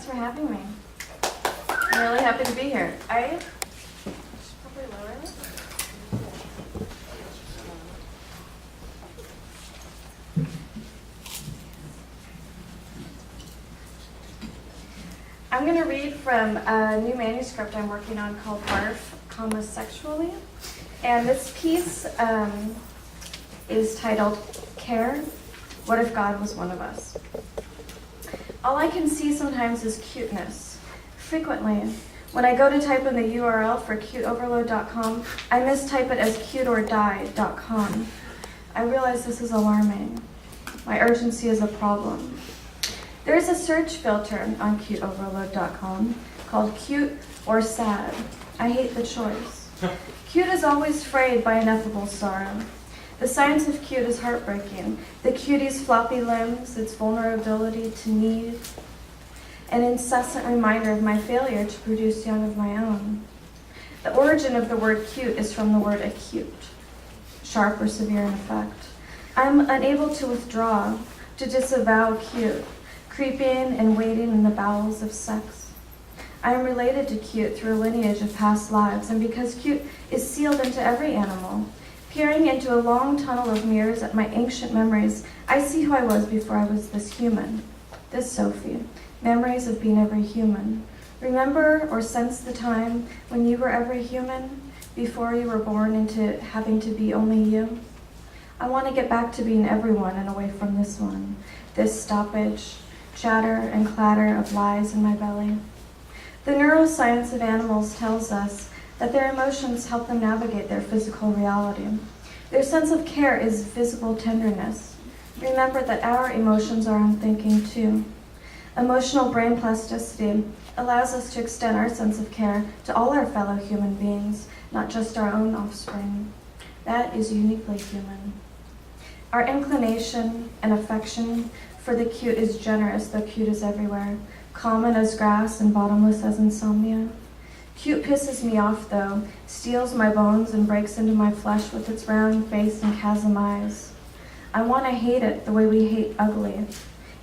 for having me. I'm really happy to be here. I should probably lower it. I'm going to read from a new manuscript I'm working on called Barf, Sexually. And this piece is titled Care, What If God Was One of Us? All I can see sometimes is cuteness. Frequently, when I go to type in the URL for cuteoverload.com, I mistype it as cuteordie.com. I realize this is alarming. My urgency is a problem. There is a search filter on cuteoverload.com called cute or sad. I hate the choice. Cute is always frayed by ineffable sorrow. The science of cute is heartbreaking. The cutie's floppy limbs, its vulnerability to need, an incessant reminder of my failure to produce young of my own. The origin of the word cute is from the word acute, sharp or severe in effect. I'm unable to withdraw, to disavow cute, creeping and waiting in the bowels of sex. I am related to cute through a lineage of past lives, and because cute is sealed into every animal, peering into a long tunnel of mirrors at my ancient memories, I see who I was before I was this human, this Sophie. Memories of being every human. Remember or sense the time when you were every human, before you were born into having to be only you? I want to get back to being everyone and away from this one, this stoppage, chatter and clatter of lies in my belly. The neuroscience of animals tells us that their emotions help them navigate their physical reality. Their sense of care is visible tenderness. Remember that our emotions are unthinking too. Emotional brain plasticity allows us to extend our sense of care to all our fellow human beings, not just our own offspring. That is uniquely human. Our inclination and affection for the cute is generous, though cute is everywhere, common as grass and bottomless as insomnia. Cute pisses me off, though, steals my bones and breaks into my flesh with its round face and chasm eyes. I want to hate it the way we hate ugly.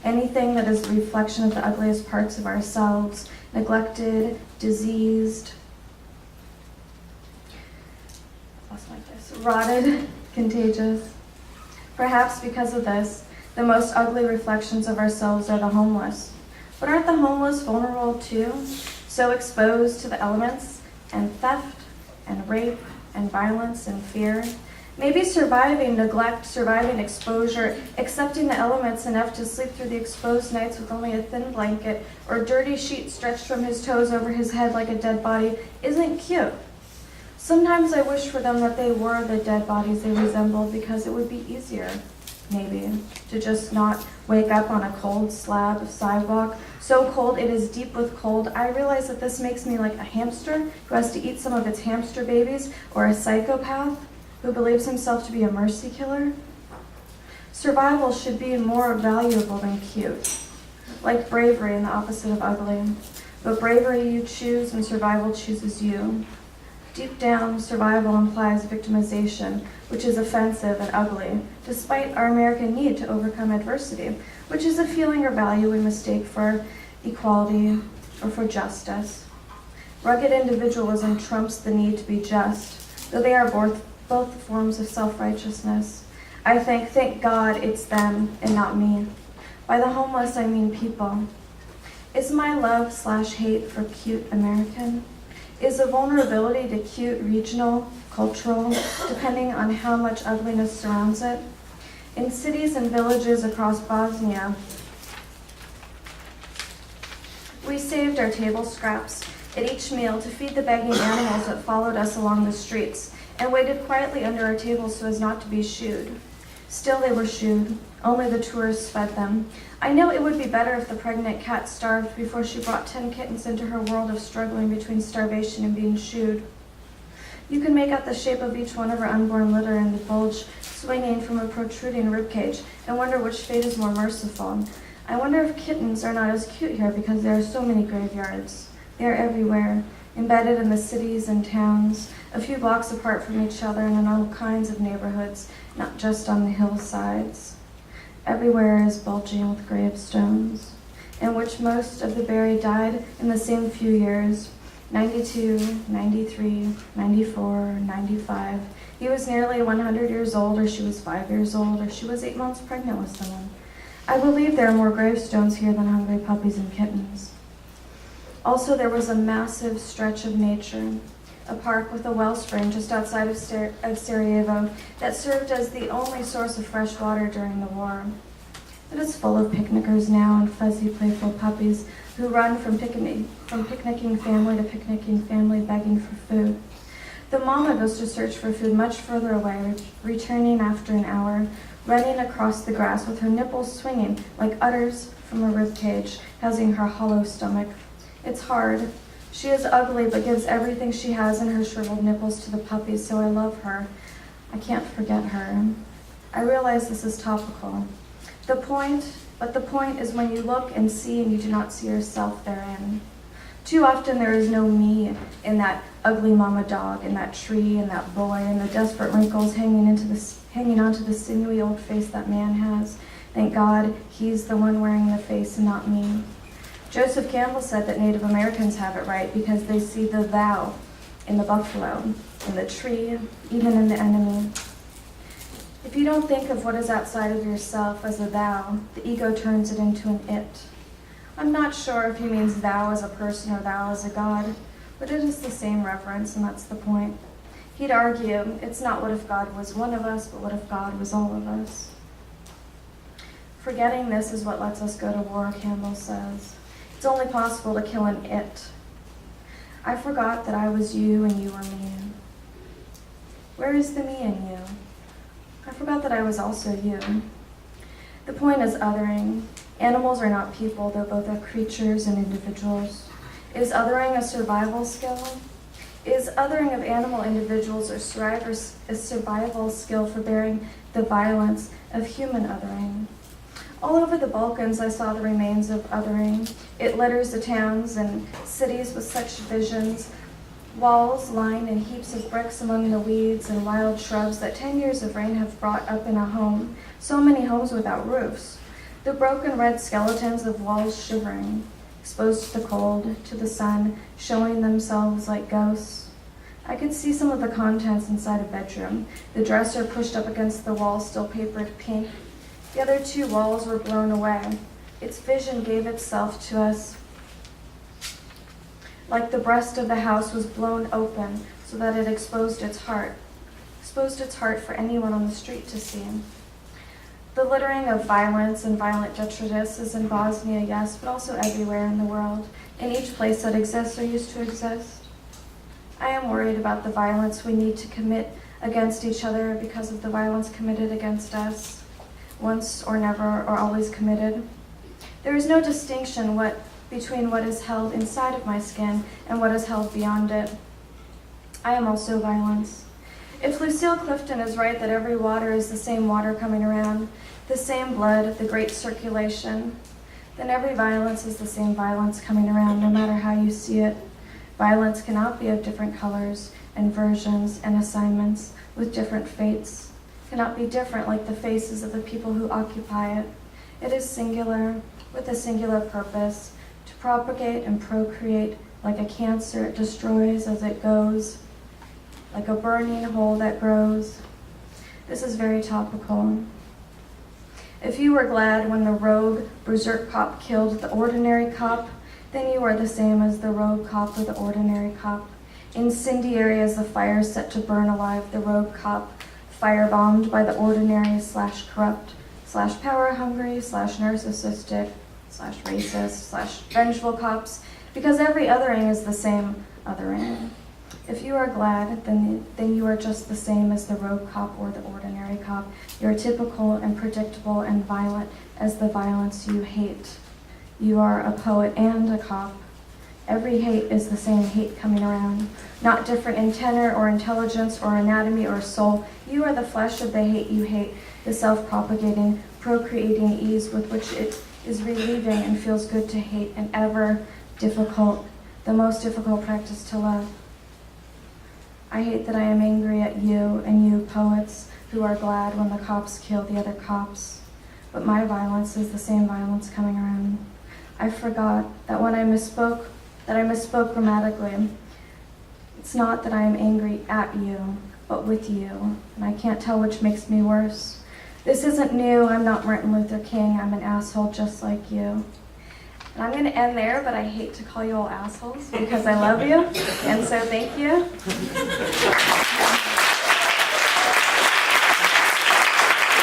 Anything that is the reflection of the ugliest parts of ourselves, neglected, diseased, rotted, contagious. Perhaps because of this, the most ugly reflections of ourselves are the homeless. But aren't the homeless vulnerable too? So exposed to the elements, and theft, and rape, and violence, and fear? Maybe surviving neglect, surviving exposure, accepting the elements enough to sleep through the exposed nights with only a thin blanket or dirty sheet stretched from his toes over his head like a dead body isn't cute. Sometimes I wish for them that they were the dead bodies they resembled, because it would be easier, maybe, to just not wake up on a cold slab of sidewalk, so cold it is deep with cold. I realize that this makes me like a hamster who has to eat some of its hamster babies, or a psychopath who believes himself to be a mercy killer. Survival should be more valuable than cute, like bravery and the opposite of ugly. But bravery you choose and survival chooses you. Deep down, survival implies victimization, which is offensive and ugly, despite our American need to overcome adversity, which is a feeling or value we mistake for equality or for justice. Rugged individualism trumps the need to be just, though they are both forms of self-righteousness. I thank God it's them and not me. By the homeless, I mean people. Is my love/hate for cute American? Is the vulnerability to cute regional, cultural, depending on how much ugliness surrounds it? In cities and villages across Bosnia, we saved our table scraps at each meal to feed the begging animals that followed us along the streets, and waited quietly under our tables so as not to be shooed. Still they were shooed. Only the tourists fed them. I know it would be better if the pregnant cat starved before she brought 10 kittens into her world of struggling between starvation and being shooed. You can make out the shape of each one of her unborn litter in the bulge swinging from a protruding ribcage and wonder which fate is more merciful. I wonder if kittens are not as cute here because there are so many graveyards. They are everywhere, embedded in the cities and towns, a few blocks apart from each other and in all kinds of neighborhoods, not just on the hillsides. Everywhere is bulging with gravestones. in which most of the buried died in the same few years, 92, 93, 94, 95. He was nearly 100 years old, or she was 5 years old, or she was 8 months pregnant with someone. I believe there are more gravestones here than hungry puppies and kittens. Also, there was a massive stretch of nature, a park with a wellspring just outside of Sarajevo that served as the only source of fresh water during the war. It is full of picnickers now and fuzzy, playful puppies who run from picnicking family to picnicking family begging for food. The mama goes to search for food much further away, returning after an hour, running across the grass with her nipples swinging like udders from a rib cage, housing her hollow stomach. It's hard. She is ugly, but gives everything she has in her shriveled nipples to the puppies, so I love her. I can't forget her. I realize this is topical. The point is when you look and see and you do not see yourself therein. Too often there is no me in that ugly mama dog, in that tree, in that boy, in the desperate wrinkles hanging onto the sinewy old face that man has. Thank God he's the one wearing the face and not me. Joseph Campbell said that Native Americans have it right because they see the thou in the buffalo, in the tree, even in the enemy. If you don't think of what is outside of yourself as a thou, the ego turns it into an it. I'm not sure if he means thou as a person or thou as a god, but it is the same reference, and that's the point. He'd argue, it's not what if God was one of us, but what if God was all of us. Forgetting this is what lets us go to war, Campbell says. It's only possible to kill an it. I forgot that I was you and you were me. Where is the me in you? I forgot that I was also you. The point is othering. Animals are not people, though both are creatures and individuals. Is othering a survival skill? Is othering of animal individuals or survivors a survival skill for bearing the violence of human othering? All over the Balkans, I saw the remains of othering. It litters the towns and cities with such visions. Walls lined in heaps of bricks among the weeds and wild shrubs that 10 years of rain have brought up in a home. So many homes without roofs. The broken red skeletons of walls shivering, exposed to the cold, to the sun, showing themselves like ghosts. I could see some of the contents inside a bedroom. The dresser pushed up against the wall, still papered pink. The other 2 walls were blown away. Its vision gave itself to us like the breast of the house was blown open so that it exposed its heart for anyone on the street to see. The littering of violence and violent detritus is in Bosnia, yes, but also everywhere in the world, in each place that exists or used to exist. I am worried about the violence we need to commit against each other because of the violence committed against us, once or never or always committed. There is no distinction between what is held inside of my skin and what is held beyond it. I am also violence. If Lucille Clifton is right that every water is the same water coming around, the same blood, the great circulation, then every violence is the same violence coming around, no matter how you see it. Violence cannot be of different colors and versions and assignments with different fates, cannot be different like the faces of the people who occupy it. It is singular, with a singular purpose, to propagate and procreate. Like a cancer, it destroys as it goes, like a burning hole that grows. This is very topical. If you were glad when the rogue berserk cop killed the ordinary cop, then you are the same as the rogue cop or the ordinary cop. Incendiary as the fire set to burn alive the rogue cop, firebombed by the ordinary / corrupt / power-hungry / narcissistic / racist / vengeful cops, because every othering is the same othering. If you are glad, then you are just the same as the rogue cop or the ordinary cop. You are typical and predictable and violent as the violence you hate. You are a poet and a cop. Every hate is the same hate coming around, not different in tenor or intelligence or anatomy or soul. You are the flesh of the hate you hate, the self-propagating, procreating ease with which it is relieving and feels good to hate, and ever difficult, the most difficult practice to love. I hate that I am angry at you and you poets who are glad when the cops kill the other cops, but my violence is the same violence coming around. I forgot that when I misspoke grammatically. It's not that I am angry at you, but with you, and I can't tell which makes me worse. This isn't new. I'm not Martin Luther King. I'm an asshole just like you. And I'm going to end there, but I hate to call you all assholes because I love you, and so thank you.